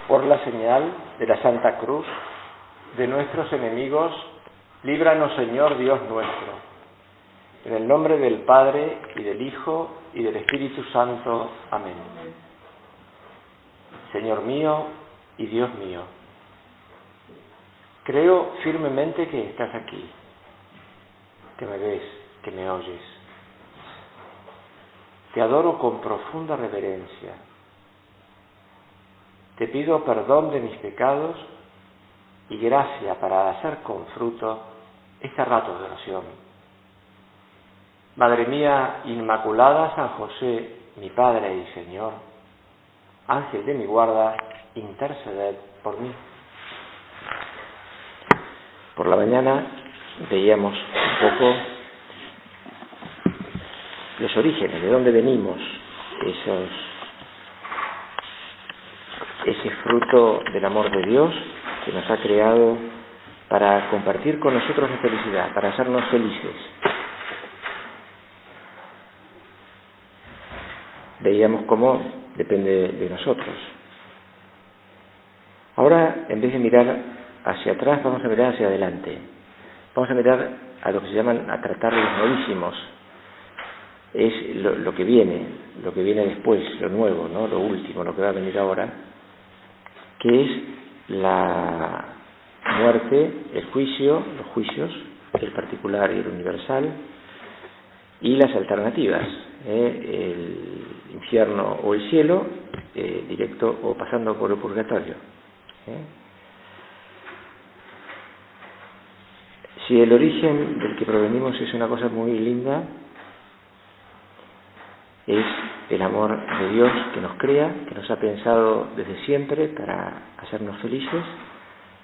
Por la señal de la Santa Cruz de nuestros enemigos, líbranos, Señor Dios nuestro. En el nombre del Padre, y del Hijo, y del Espíritu Santo. Amén. Señor mío y Dios mío, creo firmemente que estás aquí, que me ves, que me oyes. Te adoro con profunda reverencia. Te pido perdón de mis pecados y gracia para hacer con fruto este rato de oración. Madre mía Inmaculada, San José, mi Padre y Señor, Ángel de mi guarda, interceded por mí. Por la mañana veíamos un poco los orígenes, de dónde venimos, ese fruto del amor de Dios que nos ha creado para compartir con nosotros la felicidad, para hacernos felices. Veíamos cómo depende de nosotros. Ahora, en vez de mirar hacia atrás, vamos a mirar hacia adelante. Vamos a mirar a lo que se llaman, a tratar los novísimos. Es lo que viene después, lo nuevo, ¿no? Lo último, lo que va a venir ahora, que es la muerte, el juicio, los juicios, el particular y el universal, y las alternativas, el infierno o el cielo, directo o pasando por el purgatorio. Si el origen del que provenimos es una cosa muy linda, es el amor de Dios que nos crea, que nos ha pensado desde siempre para hacernos felices,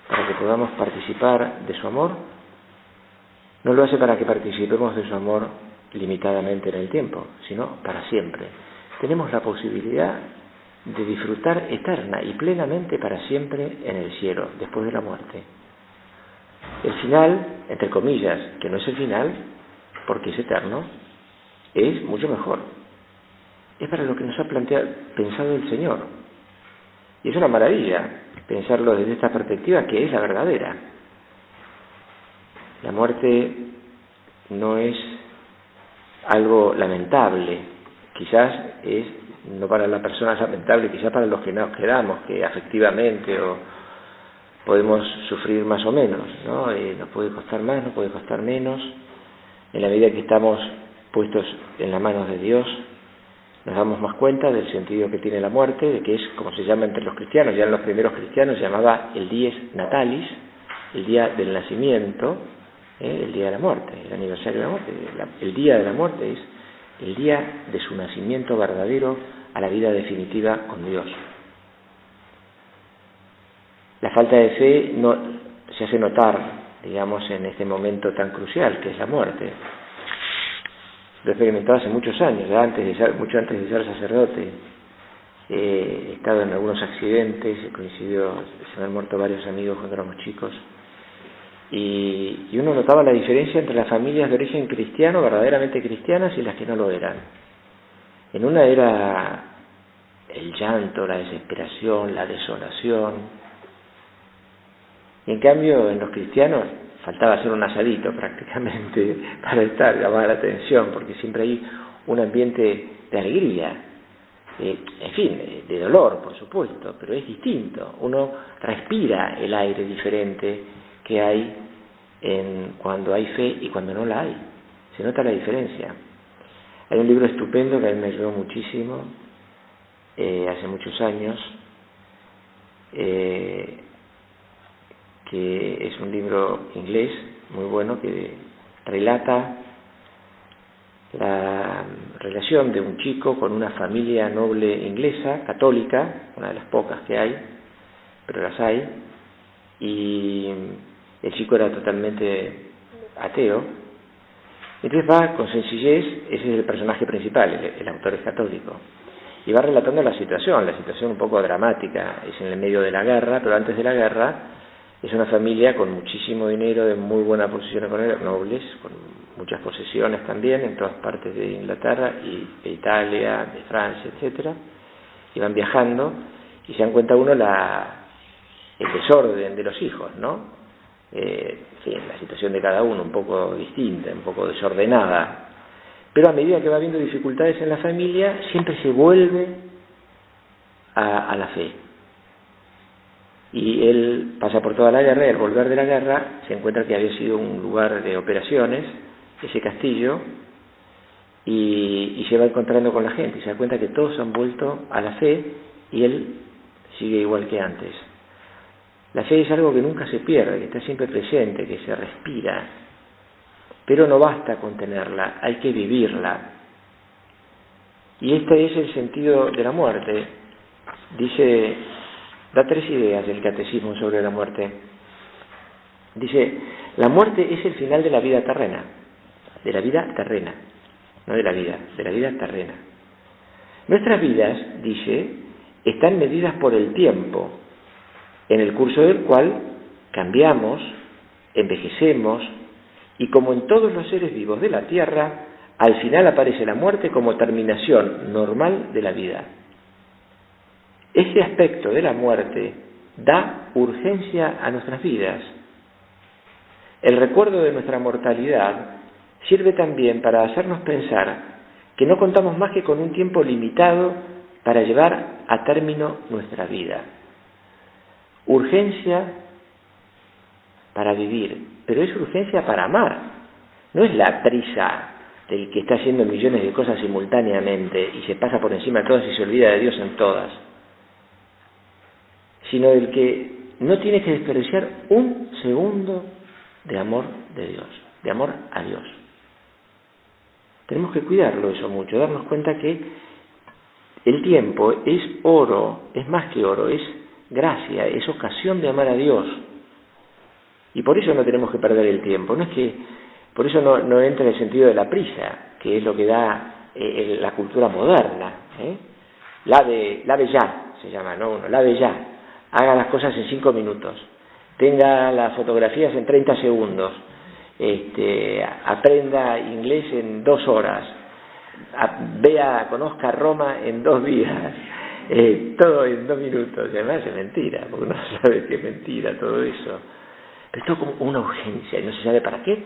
para que podamos participar de su amor. No lo hace para que participemos de su amor limitadamente en el tiempo, sino para siempre. Tenemos la posibilidad de disfrutar eterna y plenamente para siempre en el cielo, después de la muerte. El final, entre comillas, que no es el final, porque es eterno, es mucho mejor. Es para lo que nos ha pensado el Señor. Y es una maravilla pensarlo desde esta perspectiva, que es la verdadera. La muerte no es algo lamentable, quizás es, no para la persona lamentable, quizás para los que nos quedamos, que afectivamente o podemos sufrir más o menos, ¿no? Nos puede costar más, nos puede costar menos. En la medida que estamos puestos en las manos de Dios, nos damos más cuenta del sentido que tiene la muerte, de que es como se llama entre los cristianos. Ya en los primeros cristianos se llamaba el dies natalis, el día del nacimiento, el día de la muerte, el aniversario de la muerte. El día de la muerte es el día de su nacimiento verdadero a la vida definitiva con Dios. La falta de fe no se hace notar, digamos, en este momento tan crucial que es la muerte. Lo he experimentado hace muchos años, mucho antes de ser sacerdote. He estado en algunos accidentes, se me han muerto varios amigos cuando éramos chicos. Y uno notaba la diferencia entre las familias de origen cristiano, verdaderamente cristianas, y las que no lo eran. En una era el llanto, la desesperación, la desolación. Y en cambio, en los cristianos faltaba hacer un asadito prácticamente para llamar la atención, porque siempre hay un ambiente de alegría, en fin, de dolor, por supuesto, pero es distinto. Uno respira el aire diferente que hay cuando hay fe y cuando no la hay. Se nota la diferencia. Hay un libro estupendo que a mí me ayudó muchísimo, hace muchos años, que es un libro inglés muy bueno que relata la relación de un chico con una familia noble inglesa, católica, una de las pocas que hay, pero las hay, y el chico era totalmente ateo. Entonces va con sencillez, ese es el personaje principal, el autor es católico, y va relatando la situación un poco dramática. Es en el medio de la guerra, pero antes de la guerra es una familia con muchísimo dinero, de muy buena posición económica, nobles, con muchas posesiones también en todas partes de Inglaterra y de Italia, de Francia, etcétera, y van viajando, y se dan cuenta uno el desorden de los hijos, ¿no? Sí, la situación de cada uno un poco distinta, un poco desordenada, pero a medida que va habiendo dificultades en la familia, siempre se vuelve a la fe. Y él pasa por toda la guerra y al volver de la guerra se encuentra que había sido un lugar de operaciones, ese castillo, y se va encontrando con la gente y se da cuenta que todos han vuelto a la fe y él sigue igual que antes. La fe es algo que nunca se pierde, que está siempre presente, que se respira, pero no basta con tenerla, hay que vivirla. Y este es el sentido de la muerte. Da 3 ideas del catecismo sobre la muerte. Dice, la muerte es el final de la vida terrena, no de la vida terrena. Nuestras vidas, dice, están medidas por el tiempo, en el curso del cual cambiamos, envejecemos, y como en todos los seres vivos de la tierra, al final aparece la muerte como terminación normal de la vida. Este aspecto de la muerte da urgencia a nuestras vidas. El recuerdo de nuestra mortalidad sirve también para hacernos pensar que no contamos más que con un tiempo limitado para llevar a término nuestra vida. Urgencia para vivir, pero es urgencia para amar. No es la prisa del que está haciendo millones de cosas simultáneamente y se pasa por encima de todas y se olvida de Dios en todas, sino del que no tiene que desperdiciar un segundo de amor de Dios, de amor a Dios. Tenemos que cuidarlo eso mucho, darnos cuenta que el tiempo es oro, es más que oro, es gracia, es ocasión de amar a Dios. Y por eso no tenemos que perder el tiempo. No es que, por eso no entra en el sentido de la prisa, que es lo que da la cultura moderna. Lave ya, se llama, ¿no? Uno, lave ya. Haga las cosas en 5 minutos. Tenga las fotografías en 30 segundos. Aprenda inglés en 2 horas. Conozca Roma en 2 días. Todo en 2 minutos. Y además es mentira, porque uno sabe que es mentira todo eso. Pero esto como una urgencia y no se sabe para qué.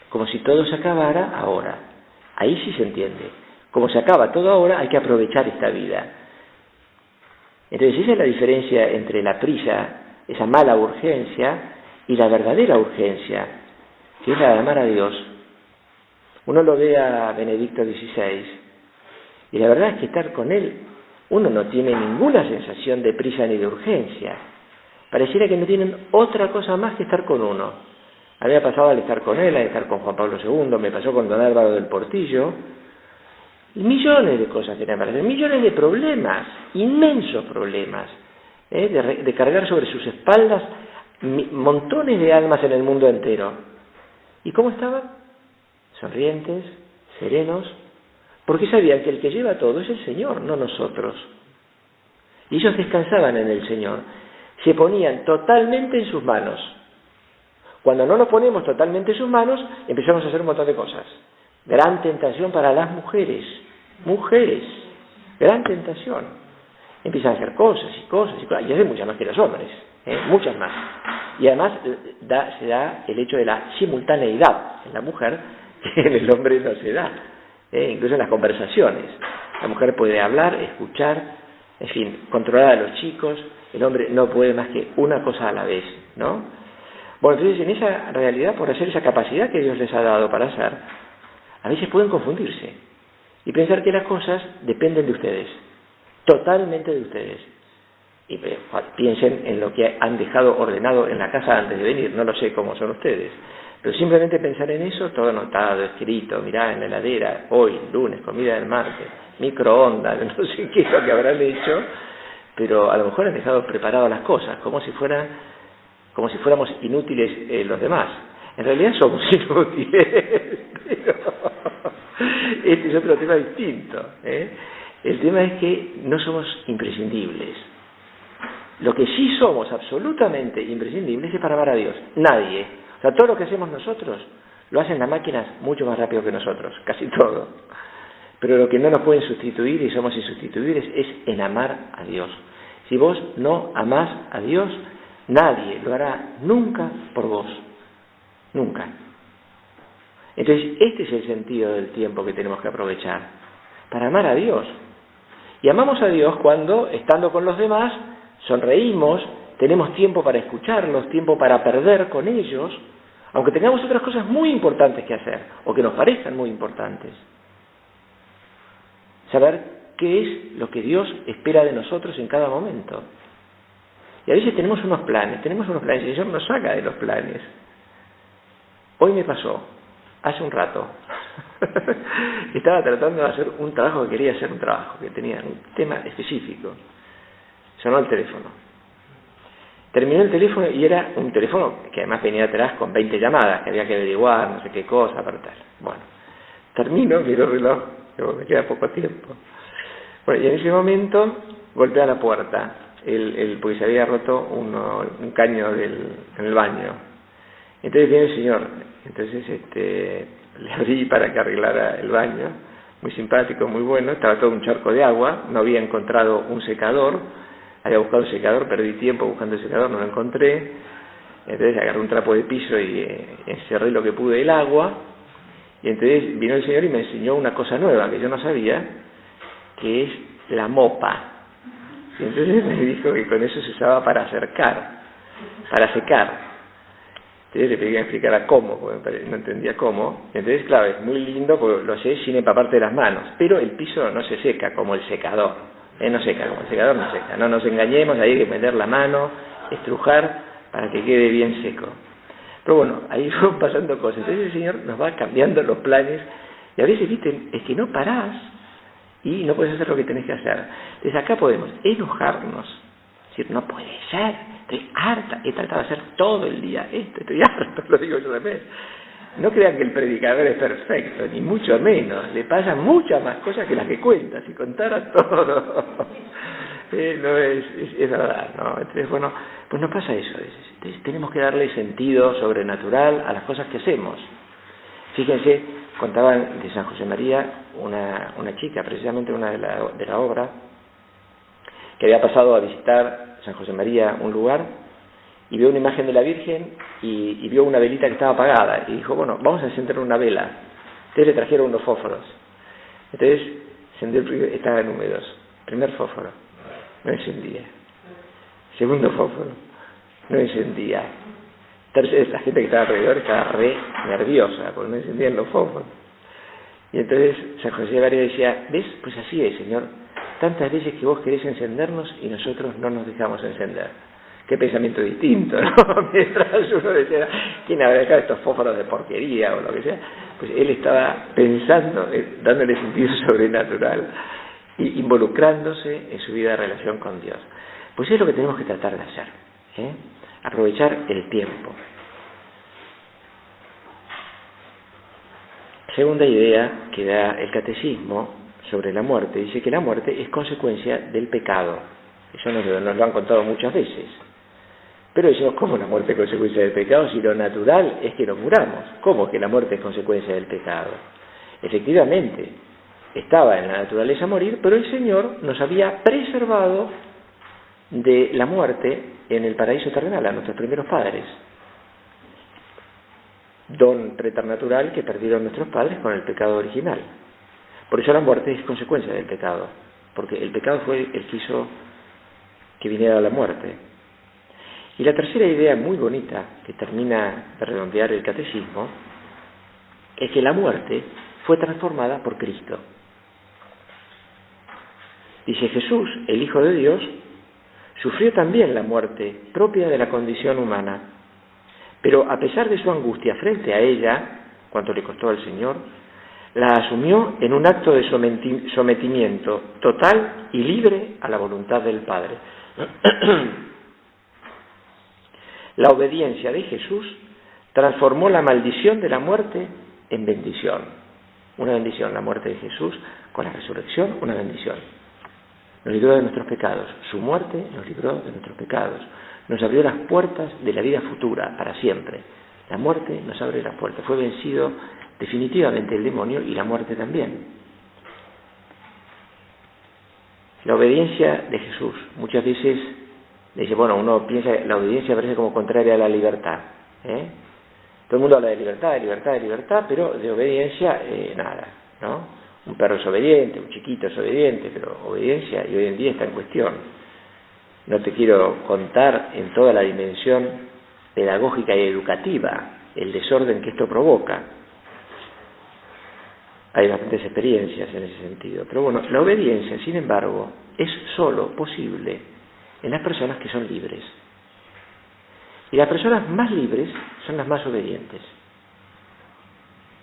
Como si todo se acabara ahora. Ahí sí se entiende. Como se acaba todo ahora, hay que aprovechar esta vida. Entonces esa es la diferencia entre la prisa, esa mala urgencia, y la verdadera urgencia, que es la de amar a Dios. Uno lo ve a Benedicto XVI, y la verdad es que estar con él, uno no tiene ninguna sensación de prisa ni de urgencia. Pareciera que no tienen otra cosa más que estar con uno. A mí me ha pasado al estar con él, al estar con Juan Pablo II, me pasó con don Álvaro del Portillo, y millones de cosas que me aparecen, millones de problemas, inmensos problemas, de cargar sobre sus espaldas montones de almas en el mundo entero. ¿Y cómo estaban? Sonrientes, serenos, porque sabían que el que lleva todo es el Señor, no nosotros. Y ellos descansaban en el Señor, se ponían totalmente en sus manos. Cuando no nos ponemos totalmente en sus manos, empezamos a hacer un montón de cosas. Gran tentación para las mujeres, gran tentación. Empiezan a hacer cosas y hacen muchas más que los hombres, muchas más. Y además se da el hecho de la simultaneidad en la mujer, que en el hombre no se da, incluso en las conversaciones. La mujer puede hablar, escuchar, en fin, controlar a los chicos, el hombre no puede más que una cosa a la vez, ¿no? Bueno, entonces en esa realidad, por hacer esa capacidad que Dios les ha dado para hacer, a veces pueden confundirse y pensar que las cosas dependen de ustedes, totalmente de ustedes. Y piensen en lo que han dejado ordenado en la casa antes de venir, no lo sé cómo son ustedes, pero simplemente pensar en eso, todo anotado, escrito, mirá en la heladera, hoy, lunes, comida del martes, microondas, no sé qué es lo que habrán hecho, pero a lo mejor han dejado preparadas las cosas, como si fuéramos inútiles los demás. En realidad somos inútiles, pero este es otro tema distinto. El tema es que no somos imprescindibles. Lo que sí somos absolutamente imprescindibles es para amar a Dios. Nadie. O sea, todo lo que hacemos nosotros lo hacen las máquinas mucho más rápido que nosotros, casi todo. Pero lo que no nos pueden sustituir, y somos insustituibles, es en amar a Dios. Si vos no amás a Dios, nadie lo hará nunca por vos. Nunca. Entonces, este es el sentido del tiempo que tenemos que aprovechar, para amar a Dios. Y amamos a Dios cuando, estando con los demás, sonreímos, tenemos tiempo para escucharlos, tiempo para perder con ellos, aunque tengamos otras cosas muy importantes que hacer, o que nos parezcan muy importantes. Saber qué es lo que Dios espera de nosotros en cada momento. Y a veces tenemos unos planes, y el Señor nos saca de los planes. Hoy me pasó, hace un rato, estaba tratando de hacer un trabajo que quería hacer, que tenía un tema específico. Sonó el teléfono. Terminó el teléfono y era un teléfono que además venía atrás con 20 llamadas, que había que averiguar, no sé qué cosa, para tal. Bueno, termino, miro el reloj, me queda poco tiempo. Bueno, y en ese momento golpea la puerta, porque se había roto un caño en el baño. Entonces viene el señor, entonces le abrí para que arreglara el baño, muy simpático, muy bueno, estaba todo un charco de agua, no había encontrado un secador, había buscado un secador, perdí tiempo buscando el secador, no lo encontré, entonces agarré un trapo de piso y encerré lo que pude del agua, y entonces vino el señor y me enseñó una cosa nueva que yo no sabía, que es la mopa. Y entonces me dijo que con eso se usaba para secar. Entonces le pedí que me explicara cómo, porque no entendía cómo. Entonces, claro, es muy lindo porque lo sé sin empaparte de las manos, pero el piso no se seca como el secador. No seca como el secador, no seca. No nos engañemos, ahí hay que meter la mano, estrujar para que quede bien seco. Pero bueno, ahí van pasando cosas. Entonces el Señor nos va cambiando los planes y a veces, viste, es que no parás y no puedes hacer lo que tenés que hacer. Entonces acá podemos enojarnos, decir, no puede ser, estoy harta, he tratado de hacer todo el día esto, estoy harta, lo digo yo también. No crean que el predicador es perfecto, ni mucho menos, le pasan muchas más cosas que las que cuenta, si contara todo. No es verdad, ¿no? Entonces, bueno, pues nos pasa eso a veces. Entonces tenemos que darle sentido sobrenatural a las cosas que hacemos. Fíjense, contaban de San José María una chica, precisamente una de la obra, que había pasado a visitar San José María un lugar y vio una imagen de la Virgen y vio una velita que estaba apagada y dijo, bueno, vamos a encender una vela. Entonces le trajeron unos fósforos. Entonces estaban húmedos. Primer fósforo, no encendía. Segundo fósforo, no encendía. Tercero, la gente que estaba alrededor estaba re nerviosa porque no encendían los fósforos. Y entonces San José María decía, ¿ves? Pues así es, Señor. Tantas veces que vos querés encendernos y nosotros no nos dejamos encender. Qué pensamiento distinto, ¿no? Mientras uno decía, ¿quién habrá dejado estos fósforos de porquería o lo que sea? Pues él estaba pensando, dándole sentido sobrenatural y involucrándose en su vida de relación con Dios. Pues es lo que tenemos que tratar de hacer, aprovechar el tiempo. Segunda idea que da el catecismo sobre la muerte, dice que la muerte es consecuencia del pecado. Eso nos lo han contado muchas veces. Pero decimos, ¿cómo la muerte es consecuencia del pecado? Si lo natural es que nos muramos. ¿Cómo que la muerte es consecuencia del pecado? Efectivamente, estaba en la naturaleza morir, pero el Señor nos había preservado de la muerte en el paraíso terrenal, a nuestros primeros padres. Don preternatural que perdieron nuestros padres con el pecado original. Por eso la muerte es consecuencia del pecado, porque el pecado fue el que hizo que viniera la muerte. Y la tercera idea muy bonita que termina de redondear el catecismo es que la muerte fue transformada por Cristo. Dice, Jesús, el Hijo de Dios, sufrió también la muerte propia de la condición humana, pero a pesar de su angustia frente a ella, cuanto le costó al Señor, la asumió en un acto de sometimiento total y libre a la voluntad del Padre. La obediencia de Jesús transformó la maldición de la muerte en bendición. Una bendición, la muerte de Jesús, con la resurrección, una bendición. Nos libró de nuestros pecados. Su muerte nos libró de nuestros pecados. Nos abrió las puertas de la vida futura, para siempre. La muerte nos abre las puertas. Fue vencido definitivamente el demonio y la muerte también. La obediencia de Jesús. Muchas veces dice, bueno, uno piensa que la obediencia parece como contraria a la libertad. Todo el mundo habla de libertad, pero de obediencia nada, ¿no? Un perro es obediente, un chiquito es obediente, pero obediencia, y hoy en día está en cuestión. No te quiero contar en toda la dimensión pedagógica y educativa el desorden que esto provoca. Hay bastantes experiencias en ese sentido. Pero bueno, la obediencia, sin embargo, es solo posible en las personas que son libres. Y las personas más libres son las más obedientes.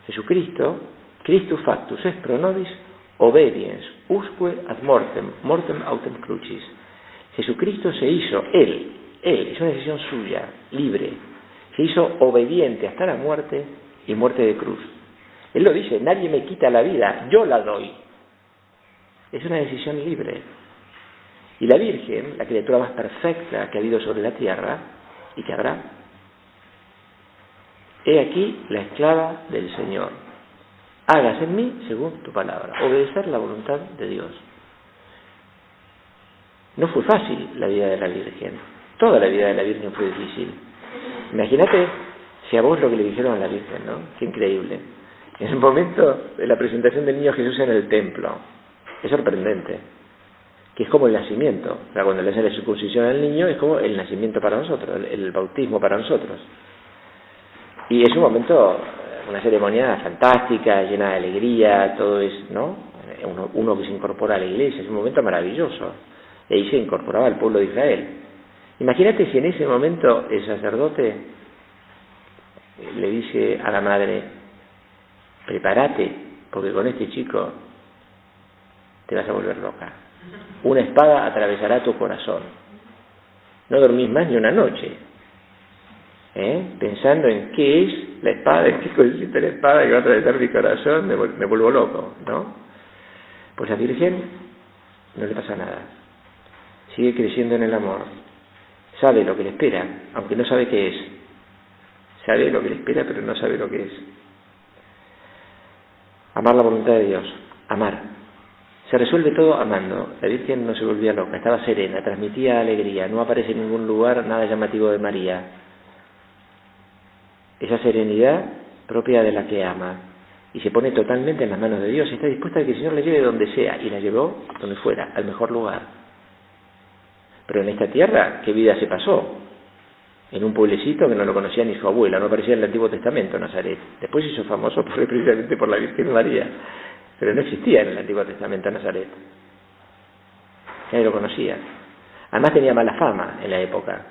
Jesucristo, Christus factus est pro nobis obediens usque ad mortem, mortem autem crucis. Jesucristo se hizo, Él, es una decisión suya, libre, se hizo obediente hasta la muerte y muerte de cruz. Él lo dice, nadie me quita la vida, yo la doy. Es una decisión libre. Y la Virgen, la criatura más perfecta que ha habido sobre la tierra y que habrá, he aquí la esclava del Señor. Hágase en mí según tu palabra. Obedecer la voluntad de Dios. No fue fácil la vida de la Virgen. Toda la vida de la Virgen fue difícil. Imagínate si a vos lo que le dijeron a la Virgen, ¿no? Qué increíble. En el momento de la presentación del niño Jesús en el templo, es sorprendente, que es como el nacimiento. O sea, cuando le hacen la circuncisión al niño, es como el nacimiento para nosotros, el bautismo para nosotros. Y es un momento, una ceremonia fantástica, llena de alegría, todo es, ¿no? Uno que se incorpora a la iglesia, es un momento maravilloso. Y ahí se incorporaba el pueblo de Israel. Imagínate si en ese momento el sacerdote le dice a la madre, prepárate, porque con este chico te vas a volver loca. Una espada atravesará tu corazón. No dormís más ni una noche, pensando en qué es la espada, en qué consiste la espada que va a atravesar mi corazón, me vuelvo loco, ¿no? Pues a la Virgen no le pasa nada. Sigue creciendo en el amor. Sabe lo que le espera, aunque no sabe qué es. Sabe lo que le espera, pero no sabe lo que es. Amar la voluntad de Dios. Amar. Se resuelve todo amando. La Virgen no se volvía loca, estaba serena, transmitía alegría. No aparece en ningún lugar nada llamativo de María. Esa serenidad propia de la que ama. Y se pone totalmente en las manos de Dios. Está dispuesta a que el Señor la lleve donde sea. Y la llevó donde fuera, al mejor lugar. Pero en esta tierra, ¿qué vida se pasó? En un pueblecito que no lo conocía ni su abuela, no aparecía en el Antiguo Testamento, Nazaret. Después se hizo famoso precisamente por la Virgen María, pero no existía en el Antiguo Testamento Nazaret. Nadie lo conocía. Además tenía mala fama en la época.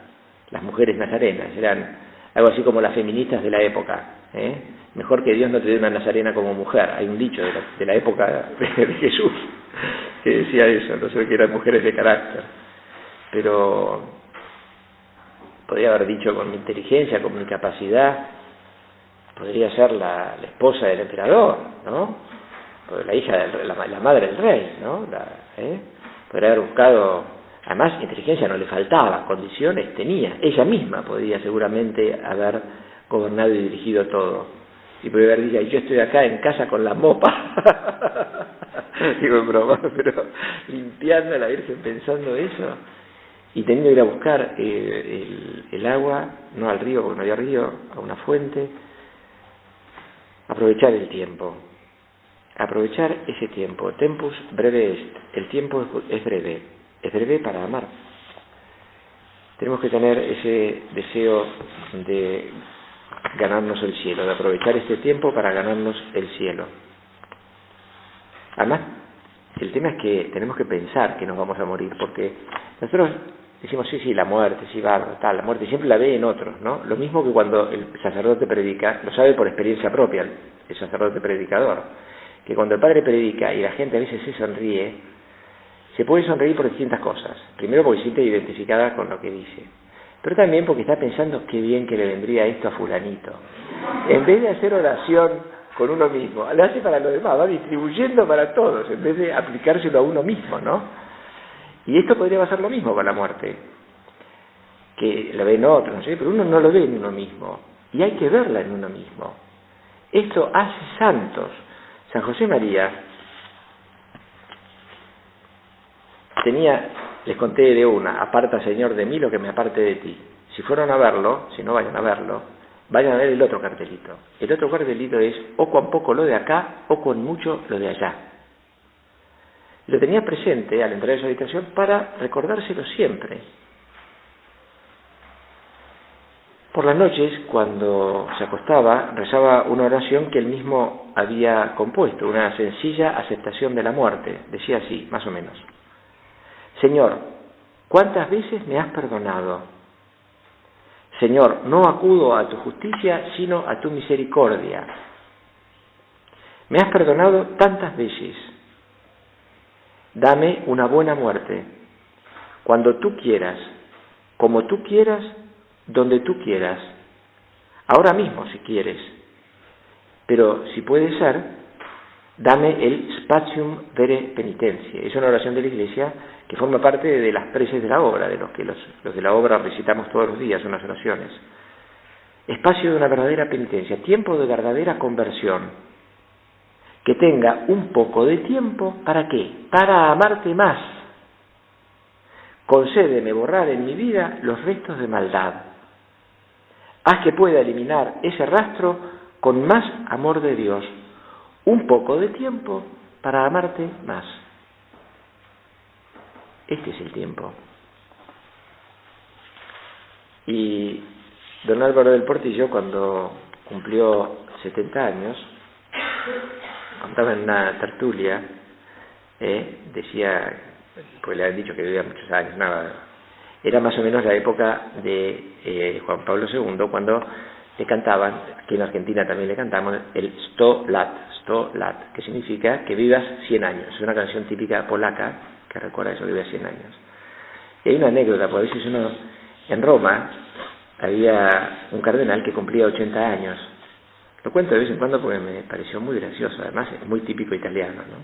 Las mujeres nazarenas eran algo así como las feministas de la época. Mejor que Dios no te dé una nazarena como mujer. Hay un dicho de la época de Jesús que decía eso, no sé, que eran mujeres de carácter. Pero podría haber dicho con mi inteligencia, con mi capacidad, podría ser la esposa del emperador, ¿no? La hija, la madre del rey, ¿no? Podría haber buscado, además inteligencia no le faltaba, condiciones tenía, ella misma podría seguramente haber gobernado y dirigido todo. Y podría haber dicho, yo estoy acá en casa con la mopa, digo en broma, pero limpiando a la Virgen pensando eso. Y teniendo que ir a buscar el agua, no al río, porque no había río, a una fuente. Aprovechar el tiempo. Aprovechar ese tiempo. Tempus breve est. El tiempo es breve. Es breve para amar. Tenemos que tener ese deseo de ganarnos el cielo, de aprovechar este tiempo para ganarnos el cielo. Además, el tema es que tenemos que pensar que nos vamos a morir, porque nosotros decimos, sí, la muerte, sí, va, tal, la muerte siempre la ve en otros, ¿no? Lo mismo que cuando el sacerdote predica, lo sabe por experiencia propia el sacerdote predicador, que cuando el padre predica y la gente a veces se sonríe, se puede sonreír por distintas cosas. Primero porque se siente identificada con lo que dice, pero también porque está pensando qué bien que le vendría esto a fulanito. En vez de hacer oración con uno mismo, lo hace para los demás, va distribuyendo para todos, en vez de aplicárselo a uno mismo, ¿no? Y esto podría pasar lo mismo con la muerte, que la ve en otros, ¿no? Pero uno no lo ve en uno mismo, y hay que verla en uno mismo. Esto hace santos. San José María les conté de una: aparta, Señor, de mí lo que me aparte de ti. Si fueron a verlo, si no vayan a verlo, vayan a ver el otro cartelito. El otro cartelito es: o con poco lo de acá, o con mucho lo de allá. Lo tenía presente al entrar en su habitación para recordárselo siempre. Por las noches, cuando se acostaba, rezaba una oración que él mismo había compuesto, una sencilla aceptación de la muerte. Decía así, más o menos: Señor, ¿cuántas veces me has perdonado? Señor, no acudo a tu justicia, sino a tu misericordia. Me has perdonado tantas veces. Dame una buena muerte, cuando tú quieras, como tú quieras, donde tú quieras, ahora mismo si quieres, pero si puede ser, dame el spatium vere penitentiae. Es una oración de la Iglesia que forma parte de las preces de la obra, de los que los de la obra recitamos todos los días, unas oraciones. Espacio de una verdadera penitencia, tiempo de verdadera conversión, que tenga un poco de tiempo, ¿para qué? Para amarte más. Concédeme borrar en mi vida los restos de maldad. Haz que pueda eliminar ese rastro con más amor de Dios. Un poco de tiempo para amarte más. Este es el tiempo. Y don Álvaro del Portillo, cuando cumplió 70 años, contaba en una tertulia, decía, pues le han dicho que vivía muchos años, nada, era más o menos la época de Juan Pablo II, cuando le cantaban, aquí en Argentina también le cantamos, el Sto lat, que significa que vivas 100 años. Es una canción típica polaca que recuerda eso, que vivas 100 años. Y hay una anécdota, porque a veces en Roma había un cardenal que cumplía 80 años. Lo cuento de vez en cuando porque me pareció muy gracioso, además es muy típico italiano, ¿no?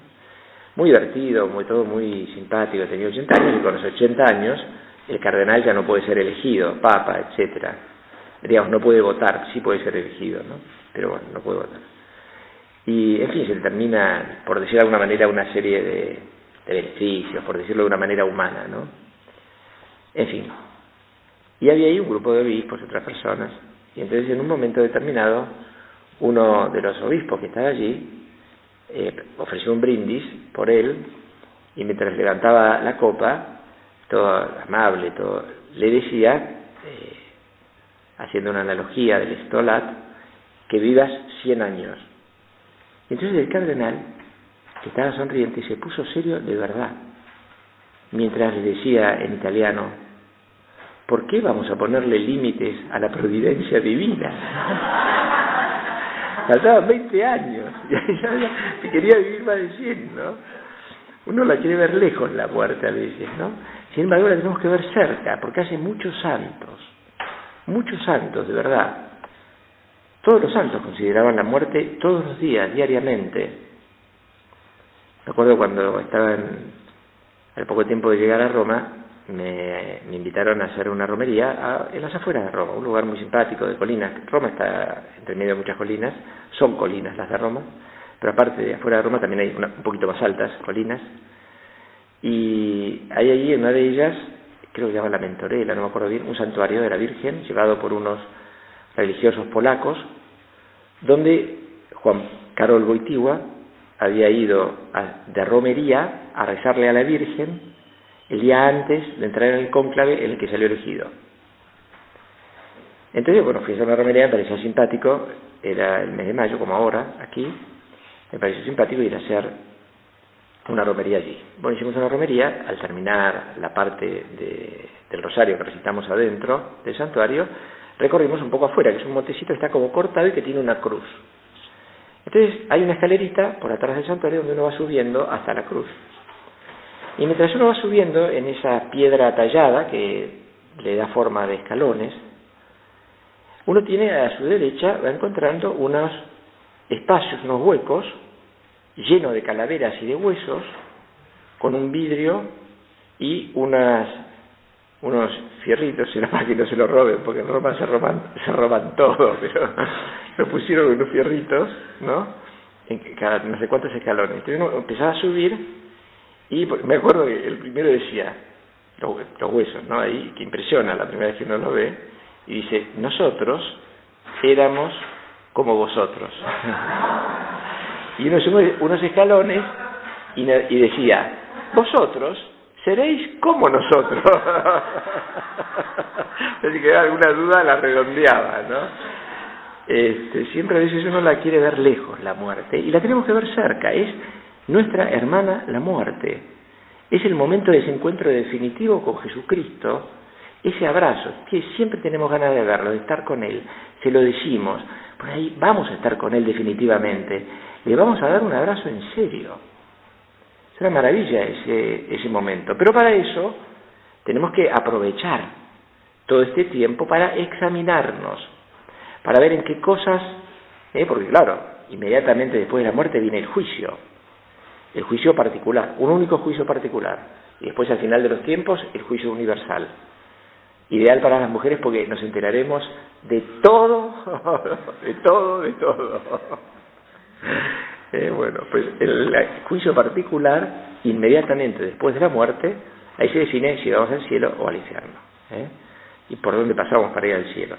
Muy divertido, todo muy simpático. Tenía 80 años y con los 80 años el cardenal ya no puede ser elegido, papa, etcétera. Digamos, no puede votar, sí puede ser elegido, ¿no? Pero bueno, no puede votar. Y en fin, se le termina, por decirlo de alguna manera, una serie de beneficios, por decirlo de una manera humana, ¿no? En fin. Y había ahí un grupo de obispos, otras personas, y entonces en un momento determinado, uno de los obispos que estaba allí ofreció un brindis por él, y mientras levantaba la copa, todo amable, le decía, haciendo una analogía del estolat, que vivas 100 años. Entonces el cardenal, que estaba sonriente, se puso serio de verdad, mientras le decía en italiano: ¿por qué vamos a ponerle límites a la providencia divina? Faltaban 20 años, y quería vivir más de 100, ¿no? Uno la quiere ver lejos, la muerte, a veces, ¿no? Sin embargo, la tenemos que ver cerca, porque hace muchos santos, de verdad. Todos los santos consideraban la muerte todos los días, diariamente. Me acuerdo cuando estaba al poco tiempo de llegar a Roma, me invitaron a hacer una romería en las afueras de Roma, un lugar muy simpático de colinas. Roma está entre medio de muchas colinas, son colinas las de Roma, pero aparte de afuera de Roma también hay un poquito más altas colinas, y hay allí en una de ellas, creo que se llama la Mentorela, no me acuerdo bien, un santuario de la Virgen llevado por unos religiosos polacos, donde Juan Karol Wojtyła había ido de romería a rezarle a la Virgen el día antes de entrar en el cónclave en el que salió elegido. Entonces, bueno, fui a hacer una romería, me pareció simpático, era el mes de mayo, como ahora, aquí, me pareció simpático ir a hacer una romería allí. Bueno, hicimos una romería, al terminar la parte del rosario que recitamos adentro del santuario, recorrimos un poco afuera, que es un montecito que está como cortado y que tiene una cruz. Entonces, hay una escalerita por atrás del santuario donde uno va subiendo hasta la cruz. Y mientras uno va subiendo en esa piedra tallada que le da forma de escalones, uno tiene a su derecha, va encontrando unos espacios, unos huecos, llenos de calaveras y de huesos, con un vidrio y unos fierritos, será para que no se lo roben, porque en Roma se roban todo, pero lo pusieron unos fierritos, ¿no? En cada no sé cuántos escalones. Entonces uno empezaba a subir Y me acuerdo que el primero decía, los huesos, ¿no? Ahí, que impresiona la primera vez que uno lo ve, y dice, nosotros éramos como vosotros. Y unos escalones, y decía, vosotros seréis como nosotros. Así que alguna duda la redondeaba, ¿no? Siempre a veces uno la quiere ver lejos, la muerte, y la tenemos que ver cerca. Es nuestra hermana la muerte. Es el momento de ese encuentro definitivo con Jesucristo, ese abrazo, que siempre tenemos ganas de verlo, de estar con Él. Se lo decimos, por ahí vamos a estar con Él definitivamente. Le vamos a dar un abrazo en serio. Es una maravilla ese momento. Pero para eso tenemos que aprovechar todo este tiempo para examinarnos, para ver en qué cosas, porque claro, inmediatamente después de la muerte viene el juicio particular, un único juicio particular, y después al final de los tiempos el juicio universal, ideal para las mujeres porque nos enteraremos de todo, de todo. Bueno, pues el juicio particular, inmediatamente después de la muerte, ahí se define si vamos al cielo o al infierno, y por dónde pasamos para ir al cielo.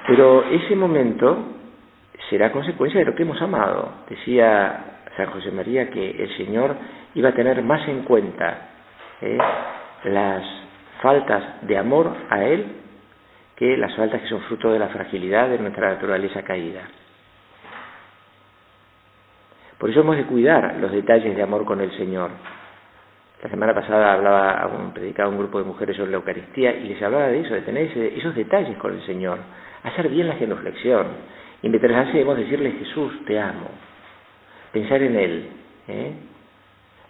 Pero ese momento será consecuencia de lo que hemos amado. Decía San José María que el Señor iba a tener más en cuenta las faltas de amor a Él que las faltas que son fruto de la fragilidad de nuestra naturaleza caída. Por eso hemos de cuidar los detalles de amor con el Señor. La semana pasada predicaba un grupo de mujeres sobre la Eucaristía y les hablaba de eso, de tener esos detalles con el Señor, hacer bien la genuflexión, y mientras hacemos decirle, Jesús, te amo, pensar en Él,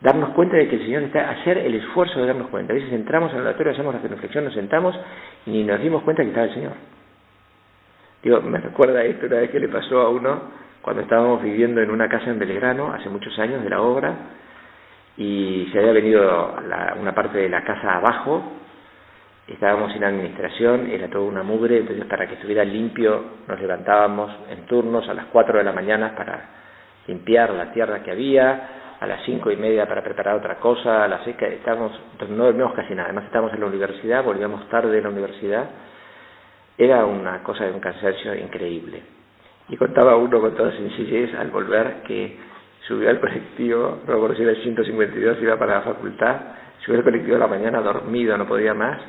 darnos cuenta de que el Señor está, hacer el esfuerzo de darnos cuenta. A veces entramos en el oratorio, hacemos la genuflexión, nos sentamos y ni nos dimos cuenta que estaba el Señor. Me recuerda esto una vez que le pasó a uno cuando estábamos viviendo en una casa en Belgrano, hace muchos años de la obra, y se había venido una parte de la casa abajo, estábamos sin administración, era toda una mugre, entonces para que estuviera limpio nos levantábamos en turnos a las 4 de la mañana para limpiar la tierra que había, a las 5:30 para preparar otra cosa, a las 6 entonces no dormíamos casi nada, además estábamos en la universidad, volvíamos tarde de la universidad, era una cosa de un cansancio increíble. Y contaba uno con toda sencillez al volver que subió al colectivo, no recuerdo si era el 152, iba para la facultad, subió al colectivo a la mañana dormido, no podía más,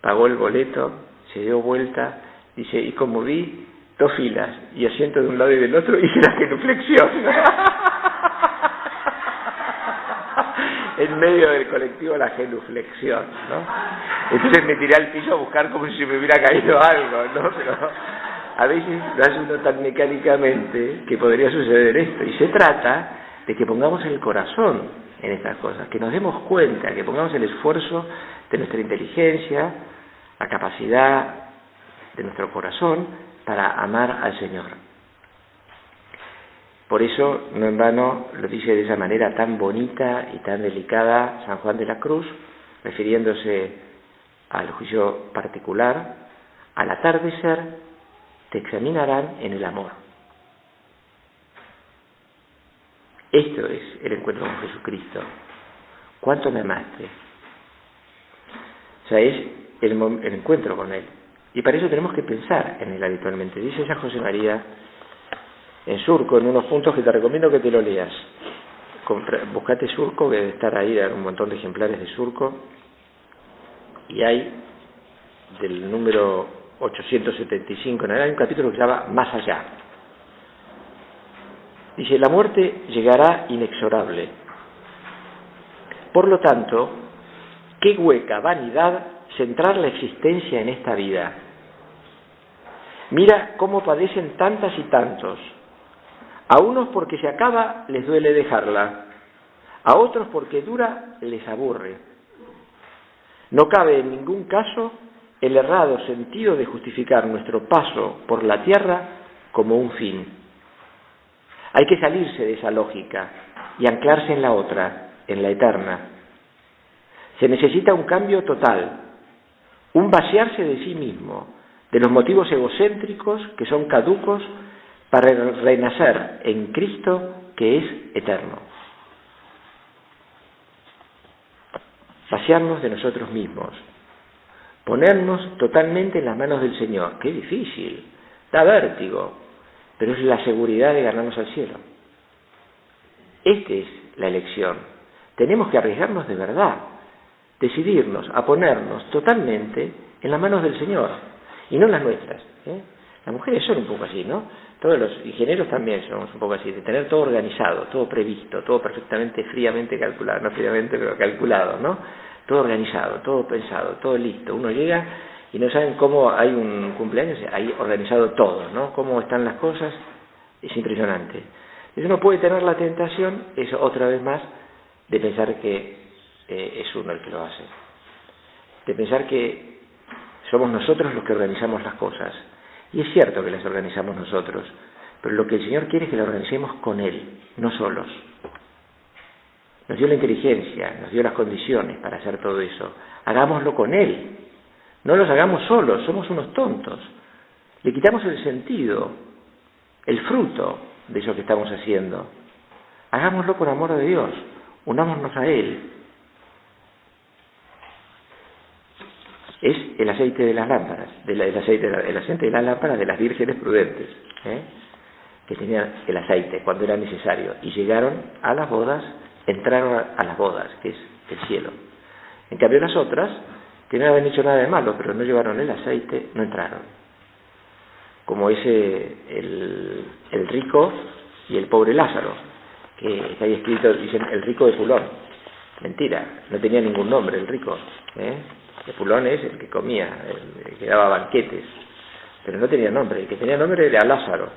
pagó el boleto, se dio vuelta, dice, y como vi 2 filas y asiento de un lado y del otro, hice la genuflexión. En medio del colectivo la genuflexión, ¿no? Entonces me tiré al piso a buscar como si me hubiera caído algo, ¿no? Pero a veces lo hace uno tan mecánicamente que podría suceder esto. Y se trata de que pongamos el corazón en estas cosas, que nos demos cuenta, que pongamos el esfuerzo de nuestra inteligencia, la capacidad de nuestro corazón para amar al Señor. Por eso, no en vano, lo dice de esa manera tan bonita y tan delicada San Juan de la Cruz, refiriéndose al juicio particular: al atardecer te examinarán en el amor. Esto es el encuentro con Jesucristo. ¿Cuánto me amaste? O sea, es el encuentro con Él. Y para eso tenemos que pensar en Él habitualmente. Dice San José María en Surco, en unos puntos que te recomiendo que te lo leas. Buscate Surco, que debe estar ahí, hay un montón de ejemplares de Surco. Y hay del número 875, hay un capítulo que se llama Más allá. Dice, la muerte llegará inexorable. Por lo tanto, qué hueca vanidad centrar la existencia en esta vida. Mira cómo padecen tantas y tantos. A unos porque se acaba les duele dejarla, a otros porque dura les aburre. No cabe en ningún caso el errado sentido de justificar nuestro paso por la tierra como un fin. Hay que salirse de esa lógica y anclarse en la otra, en la eterna. Se necesita un cambio total, un vaciarse de sí mismo, de los motivos egocéntricos que son caducos, para renacer en Cristo que es eterno. vaciarnos de nosotros mismos, ponernos totalmente en las manos del Señor. ¡Qué difícil! Da vértigo, pero es la seguridad de ganarnos al cielo. Esta es la elección. Tenemos que arriesgarnos de verdad, decidirnos a ponernos totalmente en las manos del Señor y no en las nuestras. Las mujeres son un poco así, ¿no? Todos los ingenieros también somos un poco así, de tener todo organizado, todo previsto, todo perfectamente, fríamente calculado, no fríamente, pero calculado, ¿no? Todo organizado, todo pensado, todo listo. Uno llega y no saben cómo hay un cumpleaños, hay organizado todo, ¿no? Cómo están las cosas, es impresionante. Y uno puede tener la tentación, eso otra vez más, de pensar que es uno el que lo hace. De pensar que somos nosotros los que organizamos las cosas. Y es cierto que las organizamos nosotros, pero lo que el Señor quiere es que las organicemos con Él, no solos. Nos dio la inteligencia, nos dio las condiciones para hacer todo eso. Hagámoslo con Él. No los hagamos solos, somos unos tontos. Le quitamos el sentido, el fruto de eso que estamos haciendo. Hagámoslo por amor de Dios, unámonos a Él. Es el aceite de las lámparas, el aceite de las lámparas de las vírgenes prudentes, que tenían el aceite cuando era necesario, y llegaron a las bodas, entraron a las bodas, que es el cielo. En cambio las otras, que no habían hecho nada de malo, pero no llevaron el aceite, no entraron. Como ese, el rico y el pobre Lázaro, que hay escrito, dicen, el rico de Pulón. Mentira, no tenía ningún nombre el rico, El Pulón es el que comía, el que daba banquetes, pero no tenía nombre. El que tenía nombre era Lázaro.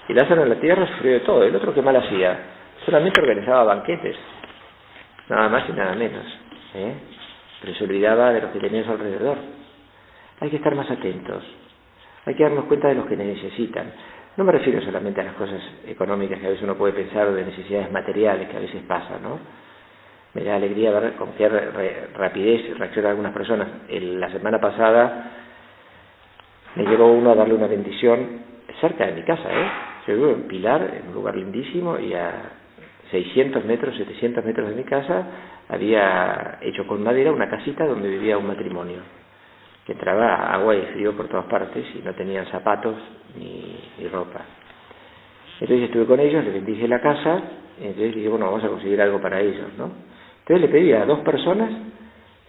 Y Lázaro en la tierra sufrió de todo. El otro, ¿qué mal hacía? Solamente organizaba banquetes, nada más y nada menos, pero se olvidaba de los que tenía a su alrededor. Hay que estar más atentos, hay que darnos cuenta de los que necesitan. No me refiero solamente a las cosas económicas que a veces uno puede pensar, o de necesidades materiales que a veces pasan, ¿no? Me da alegría ver con qué rapidez reaccionan algunas personas. La semana pasada me llevó uno a darle una bendición cerca de mi casa, Yo vivo en Pilar, en un lugar lindísimo, y a 600 metros, 700 metros de mi casa había hecho con madera una casita donde vivía un matrimonio, que entraba agua y frío por todas partes y no tenían zapatos ni ropa. Entonces estuve con ellos, les bendije la casa, y entonces dije, bueno, vamos a conseguir algo para ellos, ¿no? Entonces le pedí a 2 personas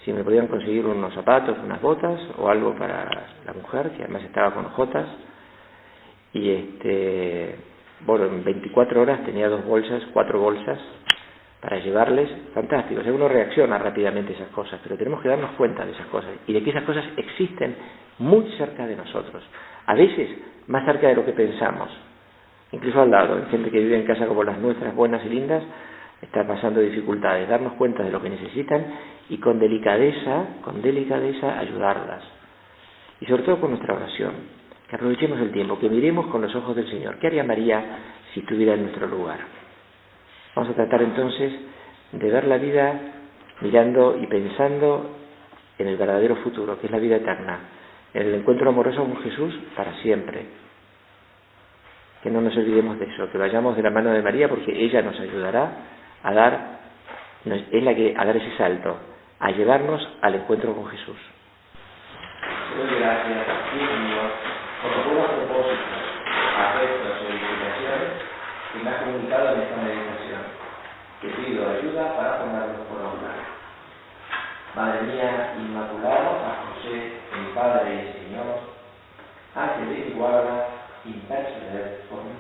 si me podían conseguir unos zapatos, unas botas o algo para la mujer, que además estaba con ojotas. Y bueno, en 24 horas tenía 4 bolsas para llevarles. Fantástico. O sea, uno reacciona rápidamente a esas cosas, pero tenemos que darnos cuenta de esas cosas y de que esas cosas existen muy cerca de nosotros. A veces más cerca de lo que pensamos. Incluso al lado, hay gente que vive en casas como las nuestras, buenas y lindas, está pasando dificultades. Darnos cuenta de lo que necesitan y con delicadeza ayudarlas. Y sobre todo con nuestra oración. Que aprovechemos el tiempo, que miremos con los ojos del Señor. ¿Qué haría María si estuviera en nuestro lugar? Vamos a tratar entonces de ver la vida mirando y pensando en el verdadero futuro, que es la vida eterna, en el encuentro amoroso con Jesús para siempre. Que no nos olvidemos de eso, que vayamos de la mano de María, porque ella nos ayudará a dar ese salto, a llevarnos al encuentro con Jesús. Doy gracias, Dios mío, por los buenos propósitos, afectos e edificaciones que me ha comunicado en esta meditación, que pido ayuda para ponerlos por obra. Madre mía Inmaculada, a José, mi Padre y Señor, ángel de mi guarda, interceder por mí.